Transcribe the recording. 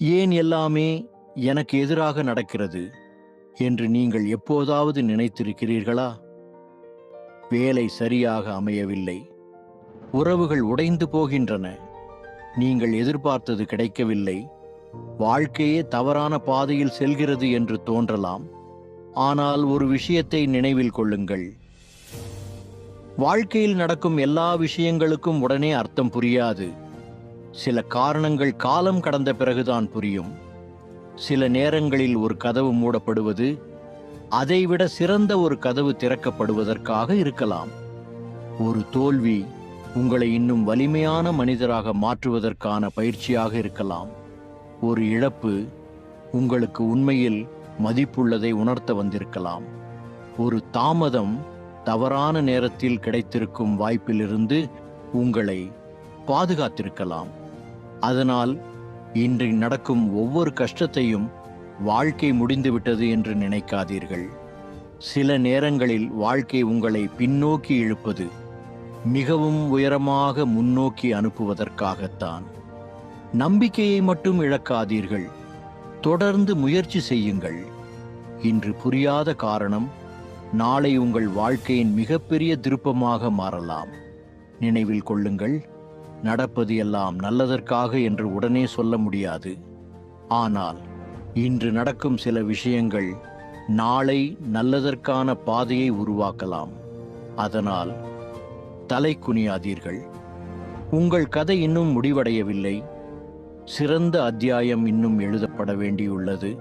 ஏன் எல்லாமே எனக்கு எதிராக நடக்கிறது என்று நீங்கள் எப்போதாவது நினைத்திருக்கிறீர்களா? வேலை சரியாக அமையவில்லை, உறவுகள் உடைந்து போகின்றன, நீங்கள் எதிர்பார்த்தது கிடைக்கவில்லை, வாழ்க்கையே தவறான பாதையில் செல்கிறது என்று தோன்றலாம். ஆனால் ஒரு விஷயத்தை நினைவில் கொள்ளுங்கள். வாழ்க்கையில் நடக்கும் எல்லா விஷயங்களுக்கும் உடனே அர்த்தம் புரியாது. சில காரணங்கள் காலம் கடந்த பிறகுதான் புரியும். சில நேரங்களில் ஒரு கதவு மூடப்படுவது அதைவிட சிறந்த ஒரு கதவு திறக்கப்படுவதற்காக இருக்கலாம். ஒரு தோல்வி உங்களை இன்னும் வலிமையான மனிதராக மாற்றுவதற்கான பயிற்சியாக இருக்கலாம். ஒரு இழப்பு உங்களுக்கு உண்மையில் மதிப்புள்ளதை உணர்த்த வந்திருக்கலாம். ஒரு தாமதம் தவறான நேரத்தில் கிடைத்திருக்கும் வாய்ப்பிலிருந்து உங்களை பாதுகாத்திருக்கலாம். அதனால் இன்று நடக்கும் ஒவ்வொரு கஷ்டத்தையும் வாழ்க்கை முடிந்துவிட்டது என்று நினைக்காதீர்கள். சில நேரங்களில் வாழ்க்கை உங்களை பின்னோக்கி இழுப்பது மிகவும் உயரமாக முன்னோக்கி அனுப்புவதற்காகத்தான். நம்பிக்கையை மட்டும் இழக்காதீர்கள், தொடர்ந்து முயற்சி செய்யுங்கள். இன்று புரியாத காரணம் நாளை உங்கள் வாழ்க்கையின் மிகப்பெரிய திருப்பமாக மாறலாம். நினைவில் கொள்ளுங்கள், நடப்பது எல்லாம் நல்லதற்காக என்று உடனே சொல்ல முடியாது. ஆனால் இன்று நடக்கும் சில விஷயங்கள் நாளை நல்லதற்கான பாதையை உருவாக்கலாம். அதனால் தலை குனியாதீர்கள். உங்கள் கதை இன்னும் முடிவடையவில்லை. சிறந்த அத்தியாயம் இன்னும் எழுதப்பட வேண்டியுள்ளது.